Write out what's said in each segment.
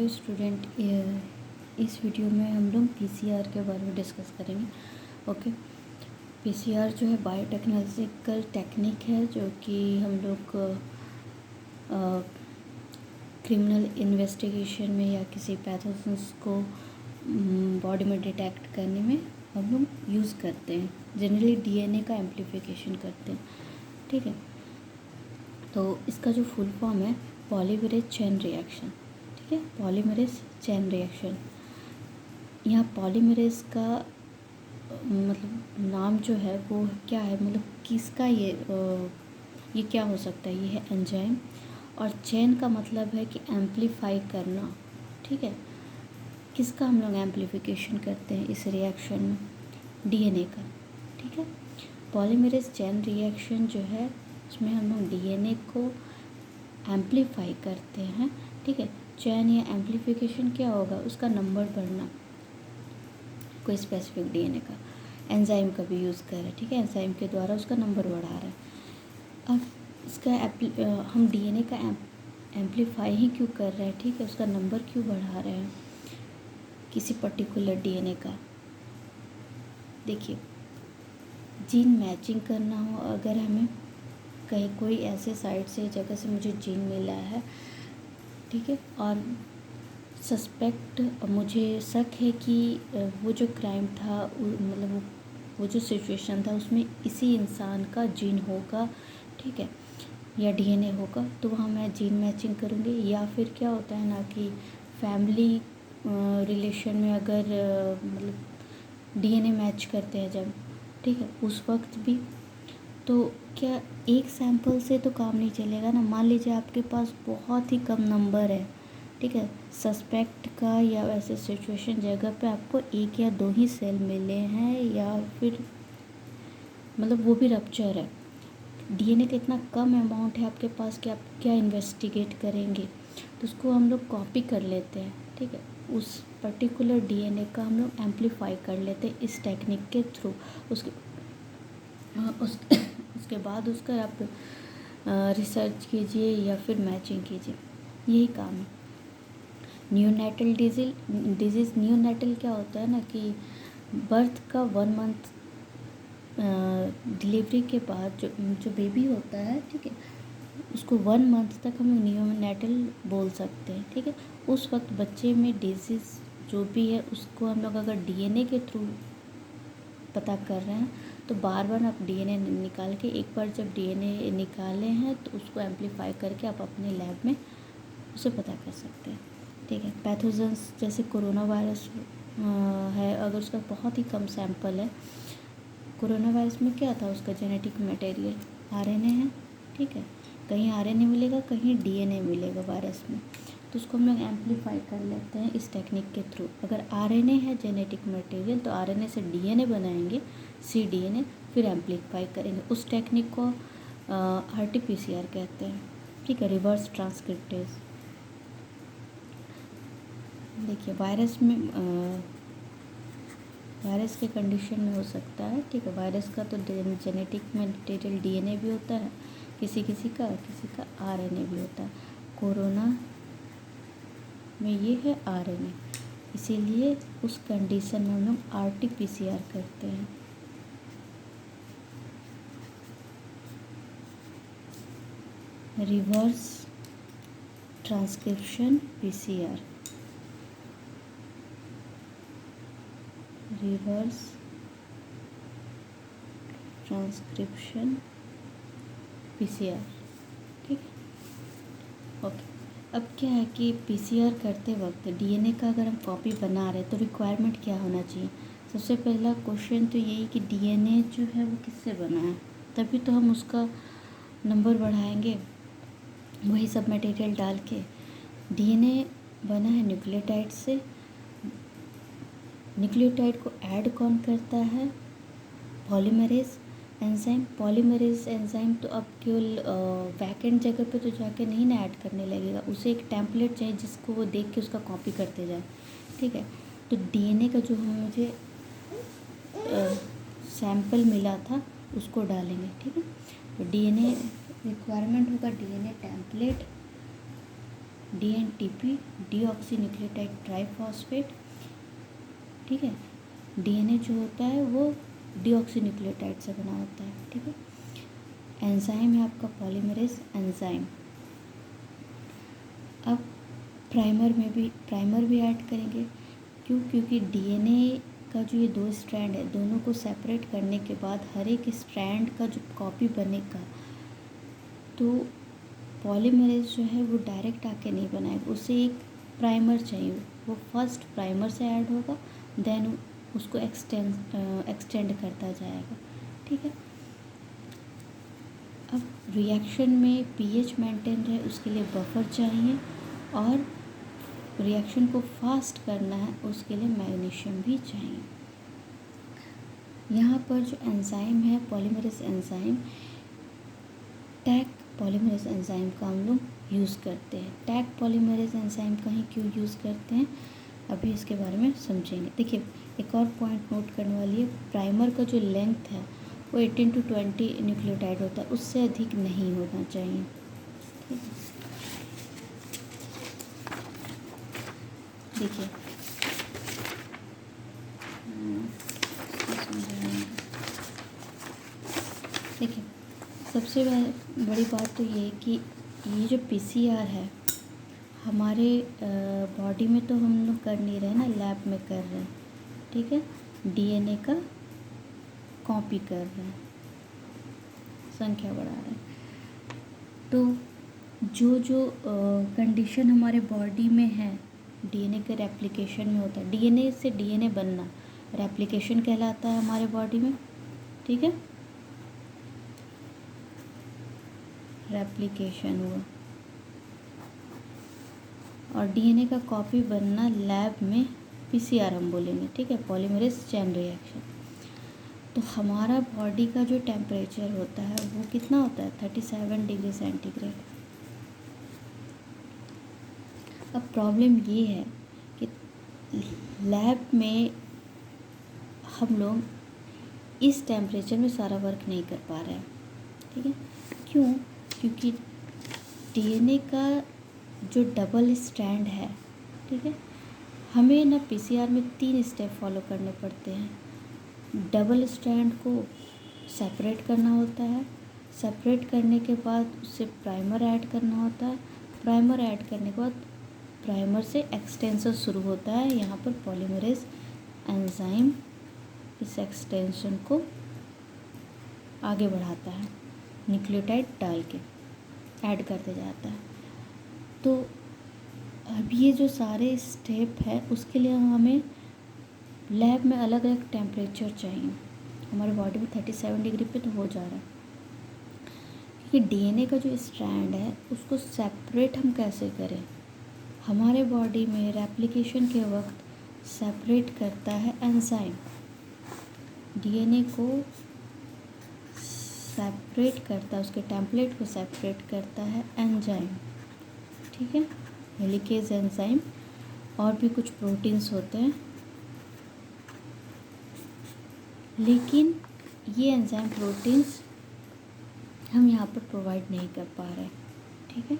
Hello student, इस video में हम लोग पीसीआर के बारे में डिस्कस करेंगे। ओके, पीसीआर जो है बायोटेक्नोलॉजिकल टेक्निक है जो कि हम लोग क्रिमिनल इन्वेस्टिगेशन में या किसी पैथोजेंस को बॉडी में डिटेक्ट करने में हम लोग यूज़ करते हैं। जनरली डीएनए का एम्प्लीफिकेशन करते हैं। ठीक है, तो इसका जो फुल फॉर्म है पॉलीमरेज चेन रिएक्शन। ठीक है, पॉलीमरेज चेन रिएक्शन। यहाँ पॉलीमरेज का मतलब नाम जो है वो क्या है, मतलब किसका ये क्या हो सकता है, ये है एंजाइम। और चेन का मतलब है कि एम्प्लीफाई करना। ठीक है, किसका हम लोग एम्प्लीफिकेशन करते हैं इस रिएक्शन में, डीएनए का। ठीक है, पॉलीमरेज चेन रिएक्शन जो है उसमें हम लोग डीएनए को एम्प्लीफाई करते हैं। ठीक है, चेन या एम्प्लीफिकेशन क्या होगा, उसका नंबर बढ़ना, कोई स्पेसिफिक डीएनए का। एंजाइम का भी यूज़ कर रहे हैं। ठीक है, एंजाइम के द्वारा उसका नंबर बढ़ा रहा है। अब इसका हम डीएनए का एम्प्लीफाई ही क्यों कर रहे हैं, ठीक है, उसका नंबर क्यों बढ़ा रहे हैं किसी पर्टिकुलर डीएनए का। देखिए, जीन मैचिंग करना हो, अगर हमें कहीं कोई ऐसे साइट से जगह से मुझे जीन मिला है, ठीक है, और सस्पेक्ट मुझे शक है कि वो जो क्राइम था मतलब वो जो सिचुएशन था उसमें इसी इंसान का जीन होगा, ठीक है, या डीएनए होगा, तो वहाँ मैं जीन मैचिंग करूँगी। या फिर क्या होता है ना कि फैमिली रिलेशन में अगर मतलब डीएनए मैच करते हैं जब, ठीक है, उस वक्त भी तो क्या एक सैंपल से तो काम नहीं चलेगा ना। मान लीजिए आपके पास बहुत ही कम नंबर है, ठीक है, सस्पेक्ट का, या वैसे सिचुएशन जगह पे आपको एक या दो ही सेल मिले हैं, या फिर मतलब वो भी रप्चर है, डीएनए का इतना कम अमाउंट है आपके पास कि आप क्या इन्वेस्टिगेट करेंगे, तो उसको हम लोग कॉपी कर लेते हैं। ठीक है, उस पर्टिकुलर डीएनए का हम लोग एम्प्लीफाई कर लेते हैं इस टेक्निक के थ्रू। उसके बाद उसका आप रिसर्च कीजिए या फिर मैचिंग कीजिए, यही काम है। न्यूनेटल डिजीज़ न्यूनेटल क्या होता है ना कि बर्थ का 1 मंथ डिलीवरी के बाद जो बेबी होता है, ठीक है, उसको 1 मंथ तक हम न्यूनेटल बोल सकते हैं। ठीक है, उस वक्त बच्चे में डिजीज़ जो भी है उसको हम लोग अगर डीएनए के थ्रू पता कर रहे हैं तो बार बार आप डीएनए निकाल के, एक बार जब डीएनए निकाले हैं तो उसको एम्प्लीफाई करके आप अपने लैब में उसे पता कर सकते हैं। ठीक है, पैथोजेंस जैसे कोरोना वायरस है, अगर उसका बहुत ही कम सैंपल है, कोरोना वायरस में क्या था, उसका जेनेटिक मटेरियल आरएनए है। ठीक है, कहीं आरएनए मिलेगा, कहीं डीएनए मिलेगा वायरस में, तो उसको हम लोग एम्प्लीफाई कर लेते हैं इस टेक्निक के थ्रू। अगर आरएनए है जेनेटिक मटेरियल तो आरएनए से डीएनए बनाएंगे, cDNA, फिर एम्प्लीफाई करेंगे। उस टेक्निक को RT-PCR कहते हैं। ठीक है, रिवर्स ट्रांसक्रिप्टेज। देखिए, वायरस के कंडीशन में हो सकता है। ठीक है, वायरस का तो जेनेटिक मटेरियल डीएनए भी होता है, किसी किसी का आरएनए भी होता है। कोरोना में ये है आरएनए, इसीलिए उस कंडीशन में हम लोग RT-PCR करते हैं। Reverse transcription PCR, reverse transcription PCR। ठीक है, ओके। अब क्या है कि पीसीआर करते वक्त डीएनए का अगर हम कॉपी बना रहे हैं तो रिक्वायरमेंट क्या होना चाहिए। सबसे पहला क्वेश्चन तो यही कि डीएनए जो है वो किससे बना है, तभी तो हम उसका नंबर बढ़ाएंगे वही सब मटेरियल डाल के। डीएनए बना है न्यूक्लियोटाइड से, न्यूक्लियोटाइड को ऐड कौन करता है, पॉलीमरेज एंजाइम। पॉलीमरेज एंजाइम तो अब केवल वैकेंट जगह पे तो जाके नहीं ना ऐड करने लगेगा, उसे एक टेम्पलेट चाहिए जिसको वो देख के उसका कॉपी करते जाए। ठीक है, तो डीएनए का जो मुझे सैंपल मिला था उसको डालेंगे। ठीक है, तो डीएनए रिक्वायरमेंट होगा, DNA template, DNTP deoxy nucleotide triphosphate, ठीक है। DNA जो होता है वो डीऑक्सी न्यूक्लियोटाइड से बना होता है, ठीक है। एंजाइम है आपका पॉलीमरेज एंजाइम। अब प्राइमर भी ऐड करेंगे, क्यों? क्योंकि DNA का जो ये 2 स्ट्रैंड है, दोनों को सेपरेट करने के बाद हर एक स्ट्रैंड का जो कॉपी बनेगा, तो पॉलीमरेज जो है वो डायरेक्ट आके नहीं बनाएगा, उसे एक प्राइमर चाहिए। वो फर्स्ट प्राइमर से ऐड होगा, देन उसको एक्सटेंड करता जाएगा, ठीक है। अब रिएक्शन में पीएच मेंटेन रहे उसके लिए बफर चाहिए, और रिएक्शन को फास्ट करना है उसके लिए मैग्नीशियम भी चाहिए। यहाँ पर जो एंजाइम है polymerase enzyme, tag polymerase enzyme का हम लोग यूज़ करते हैं। टैग पॉलीमरेज एंजाइम का ही क्यों यूज़ करते हैं, अभी इसके बारे में समझेंगे। देखिए, एक और पॉइंट नोट करने वाली है, प्राइमर का जो लेंथ है वो 18 to 20 न्यूक्लियोटाइड होता है, उससे अधिक नहीं होना चाहिए, ठीक है। देखिए, देखिए सबसे बड़ी बात तो ये है कि ये जो PCR है हमारे बॉडी में तो हम लोग कर नहीं रहे ना, लैब में कर रहे हैं, ठीक है। DNA का कॉपी कर रहे हैं, संख्या बढ़ा रहे हैं। तो जो कंडीशन हमारे बॉडी में है DNA के रेप्लिकेशन में होता है, DNA से DNA बनना रेप्लिकेशन कहलाता है हमारे बॉडी में, ठीक है। रेप्लिकेशन हुआ, और DNA का कॉपी बनना लैब में PCR हम बोलेंगे, ठीक है, पॉलीमरेज चेन रिएक्शन। तो हमारा बॉडी का जो टेम्परेचर होता है वो कितना होता है, 37 डिग्री सेंटीग्रेड। अब प्रॉब्लम ये है कि लैब में हम लोग इस टेम्परेचर में सारा वर्क नहीं कर पा रहे हैं, ठीक है। क्यों? क्योंकि DNA का जो डबल स्ट्रैंड है, ठीक है, हमें ना PCR में 3 स्टेप फॉलो करने पड़ते हैं। डबल स्ट्रैंड को सेपरेट करना होता है, सेपरेट करने के बाद उससे प्राइमर ऐड करना होता है, प्राइमर ऐड करने के बाद प्राइमर से एक्सटेंशन शुरू होता है। यहाँ पर पॉलीमरेज एंजाइम इस एक्सटेंशन को आगे बढ़ाता है, न्यूक्लियोटाइड डाल के ऐड करते जाता है। तो अब ये जो सारे स्टेप है उसके लिए हमें लैब में अलग अलग टेम्परेचर चाहिए। हमारे बॉडी में 37 डिग्री पे तो हो जा रहा है, क्योंकि DNA का जो स्ट्रैंड है उसको सेपरेट हम कैसे करें। हमारे बॉडी में रेप्लिकेशन के वक्त सेपरेट करता है एंजाइम, DNA को सेपरेट करता है, उसके टेम्पलेट को सेपरेट करता है एंजाइम, ठीक है, हेलिकेज एंजाइम। और भी कुछ प्रोटीन्स होते हैं, लेकिन ये एंजाइम प्रोटीन्स हम यहाँ पर प्रोवाइड नहीं कर पा रहे, ठीक है।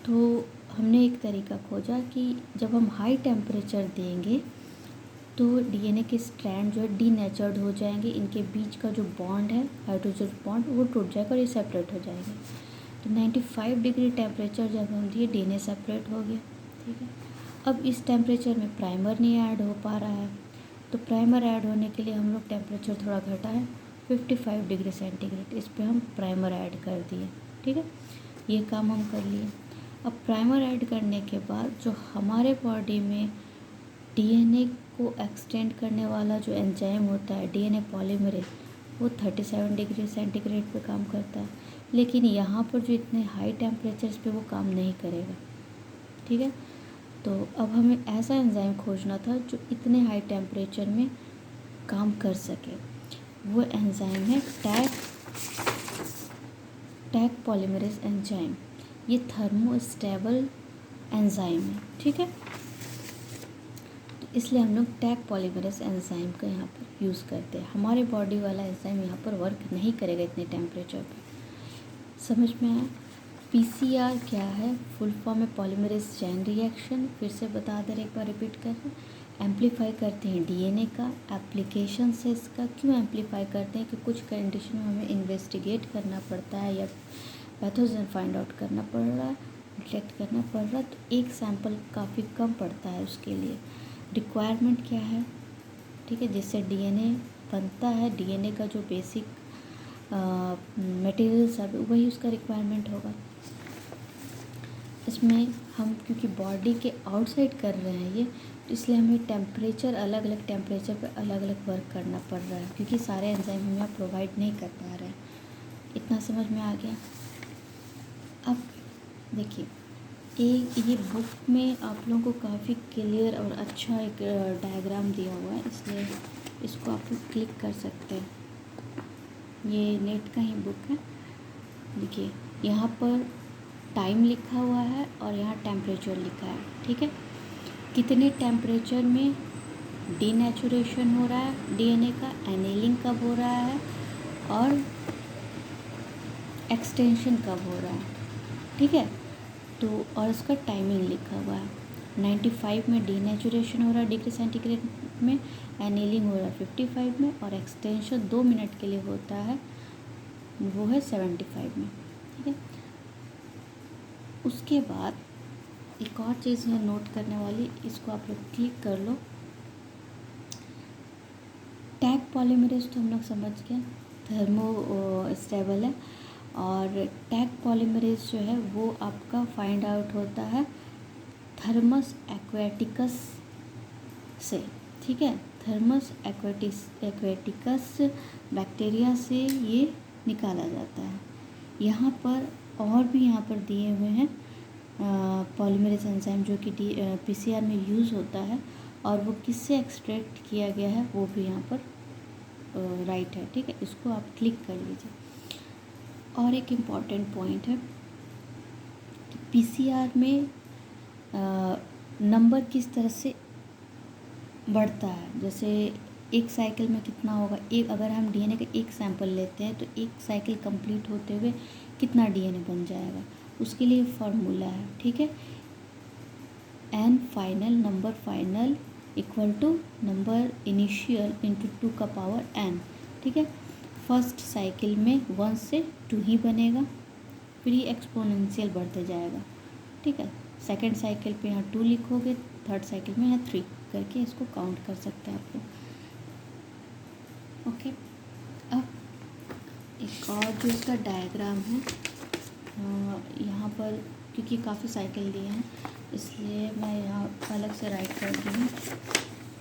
तो हमने एक तरीका खोजा कि जब हम हाई टेम्परेचर देंगे तो DNA के स्ट्रैंड जो है डीनेचर्ड हो जाएंगे, इनके बीच का जो बॉन्ड है हाइड्रोजन बॉन्ड वो टूट जाएगा और ये सेपरेट हो जाएंगे। तो 95 डिग्री टेम्परेचर जब हम दिए DNA सेपरेट हो गया, ठीक है। अब इस टेम्परेचर में प्राइमर नहीं ऐड हो पा रहा है, तो प्राइमर ऐड होने के लिए हम लोग टेम्परेचर थोड़ा घटा है 55 डिग्री सेंटीग्रेड, इस पर हम प्राइमर ऐड कर दिए, ठीक है। ये काम हम कर लिए। अब प्राइमर ऐड करने के बाद जो हमारे बॉडी में DNA को एक्सटेंड करने वाला जो एंजाइम होता है DNA पॉलीमरेज, वो 37 डिग्री सेंटीग्रेड पे काम करता है, लेकिन यहाँ पर जो इतने हाई टेम्परेचर्स पे वो काम नहीं करेगा, ठीक है। तो अब हमें ऐसा एंजाइम खोजना था जो इतने हाई टेम्परेचर में काम कर सके। वो एंजाइम है टैग पॉलीमरेज एंजाइम। ये थर्मोस्टेबल एंजाइम है, ठीक है। तो इसलिए हम लोग टैग पॉलीमरेज एंजाइम का यहाँ पर यूज़ करते हैं। हमारे बॉडी वाला एंजाइम यहाँ पर वर्क नहीं करेगा इतने टेम्परेचर पे। समझ में आया? पीसीआर क्या है? फुल फॉर्म है पॉलीमरेज चेन रिएक्शन। फिर से बता दे रहे, एक बार रिपीट कर रहे हैं। एम्पलीफाई करते हैं डीएनए का। एप्लीकेशन से इसका क्यों एम्पलीफाई करते हैं कि कुछ कंडीशन में हमें इन्वेस्टिगेट करना पड़ता है या पैथोजन फाइंड आउट करना पड़ रहा है, डिटेक्ट करना पड़ रहा है, तो एक सैंपल काफ़ी कम पड़ता है उसके लिए। रिक्वायरमेंट क्या है? ठीक है, जिससे डीएनए बनता है, डीएनए का जो बेसिक मटेरियल सब वही उसका रिक्वायरमेंट होगा। इसमें हम क्योंकि बॉडी के आउटसाइड कर रहे हैं ये, तो इसलिए हमें टेम्परेचर, अलग अलग टेम्परेचर पर अलग अलग वर्क करना पड़ रहा है, क्योंकि सारे एंजाइम हम यहाँ प्रोवाइड नहीं कर पा रहे हैं। इतना समझ में आ गया? अब देखिए, एक ये बुक में आप लोगों को काफ़ी क्लियर और अच्छा एक डायग्राम दिया हुआ है, इसलिए इसको आप लोग क्लिक कर सकते हैं। ये नेट का ही बुक है। देखिए, यहाँ पर टाइम लिखा हुआ है और यहाँ टेम्परेचर लिखा है। ठीक है, कितने टेम्परेचर में डीनेचुरेशन हो रहा है डीएनए का, एनेलिंग कब हो रहा है और एक्सटेंशन कब हो रहा है। ठीक है, तो और उसका टाइमिंग लिखा हुआ है। 95 में डीनेचुरेशन हो रहा है डिग्री सेंटीग्रेड में, एनेलिंग हो रहा है 55 में, और एक्सटेंशन 2 मिनट के लिए होता है, वो है 75 में। ठीक है, उसके बाद एक और चीज़ है नोट करने वाली, इसको आप लोग क्लिक कर लो। टैग पॉलीमरेज तो हम लोग समझ गए, थर्मो स्टेबल है, और टैग पॉलीमरेज जो है वो आपका फाइंड आउट होता है थर्मस एक्वेटिकस से। ठीक है, थर्मस एक्वेटिकस बैक्टीरिया से ये निकाला जाता है। यहाँ पर और भी यहाँ पर दिए हुए हैं पॉलीमरेज एंजाइम जो कि पीसीआर में यूज़ होता है, और वो किससे एक्सट्रैक्ट किया गया है वो भी यहाँ पर राइट है। ठीक है, इसको आप क्लिक कर लीजिए। और एक इम्पॉर्टेंट पॉइंट है कि पीसीआर में नंबर किस तरह से बढ़ता है। जैसे एक साइकिल में कितना होगा, एक अगर हम डीएनए का एक सैंपल लेते हैं तो एक साइकिल कंप्लीट होते हुए कितना डीएनए बन जाएगा, उसके लिए फार्मूला है। ठीक है, N final, number final equal to number initial into 2 का पावर एन। ठीक है, फर्स्ट साइकिल में 1 से 2 ही बनेगा, फिर ये एक्सपोनेंशियल बढ़ते जाएगा। ठीक है, सेकेंड साइकिल पे यहाँ 2 लिखोगे, थर्ड साइकिल में यहाँ 3 करके इसको काउंट कर सकते हैं आप लोग। ओके, अब एक और जो इसका डायग्राम है, यहाँ पर क्योंकि काफ़ी साइकिल दिए हैं इसलिए मैं यहाँ अलग से राइट कर दी हूँ।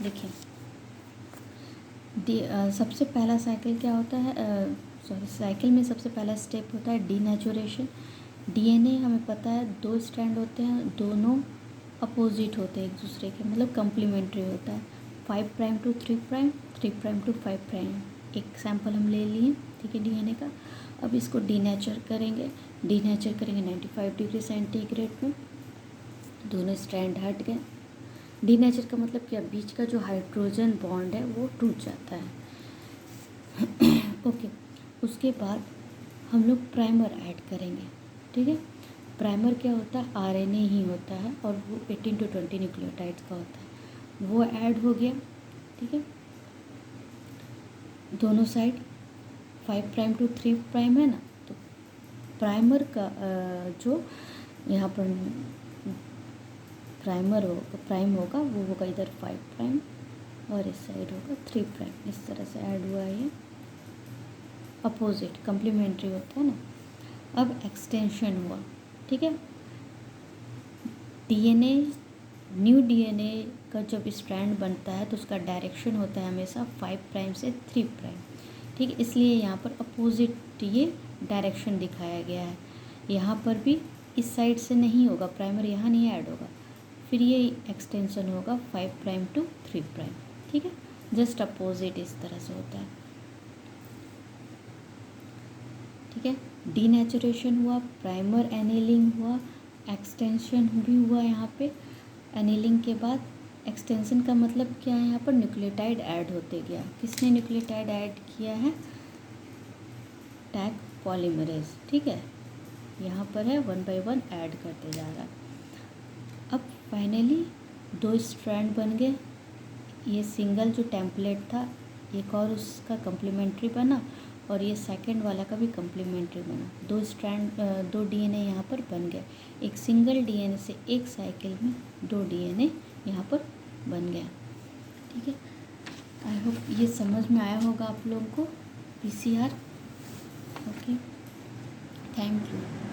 देखिए, सबसे पहला साइकिल क्या होता है, साइकिल में सबसे पहला स्टेप होता है डीनेचुरेशन। डीएनए हमें पता है 2 स्ट्रैंड होते हैं, दोनों अपोजिट होते हैं एक दूसरे के, मतलब कम्प्लीमेंट्री होता है। 5 prime to 3 prime, 3 prime to 5 prime. एक सैंपल हम ले लिए, ठीक है, डीएनए का। अब इसको डीनेचर करेंगे 95 डिग्री सेंटीग्रेड में, दोनों स्ट्रैंड हट गए। डीनेचर का मतलब क्या, बीच का जो हाइड्रोजन बॉन्ड है वो टूट जाता है। ओके, उसके बाद हम लोग प्राइमर ऐड करेंगे। ठीक है, प्राइमर क्या होता है, आरएनए ही होता है और वो 18 to 20 न्यूक्लियोटाइड्स का होता है, वो ऐड हो गया। ठीक है, दोनों साइड 5 प्राइम टू 3 प्राइम है ना, तो प्राइमर का जो यहाँ पर प्राइम होगा वो होगा इधर 5 प्राइम और इस साइड होगा 3 प्राइम। इस तरह से ऐड हुआ है, ये अपोजिट कम्प्लीमेंट्री होता है ना। अब एक्सटेंशन हुआ। ठीक है, डीएनए, न्यू डीएनए का जब स्ट्रैंड बनता है तो उसका डायरेक्शन होता है हमेशा 5 प्राइम से 3 प्राइम। ठीक है, इसलिए यहाँ पर अपोजिट ये डायरेक्शन दिखाया गया है। यहाँ पर भी इस साइड से नहीं होगा, प्राइमर यहाँ नहीं ऐड होगा, फिर ये एक्सटेंशन होगा 5 प्राइम टू 3 प्राइम। ठीक है, जस्ट अपोजिट इस तरह से होता है। ठीक है, डीनेचुरेशन हुआ, प्राइमर एनेलिंग हुआ, एक्सटेंशन भी हुआ। यहाँ पे एनेलिंग के बाद एक्सटेंशन का मतलब क्या है, यहाँ पर न्यूक्लियोटाइड ऐड होते गया। किसने न्यूक्लियोटाइड ऐड किया है, टैग पॉलीमरेज। ठीक है, यहाँ पर है 1 बाय 1 ऐड करते जा रहा है। अब फाइनली 2 स्ट्रैंड बन गए। ये सिंगल जो टेम्पलेट था एक और उसका कम्प्लीमेंट्री बना और ये सेकंड वाला का भी कम्प्लीमेंट्री बना। 2 स्ट्रैंड 2 डीएनए यहाँ पर बन गए। एक सिंगल डीएनए से एक साइकिल में 2 डीएनए यहाँ पर बन गया। ठीक है, आई होप ये समझ में आया होगा आप लोगों को पीसीआर। Okay, thank you.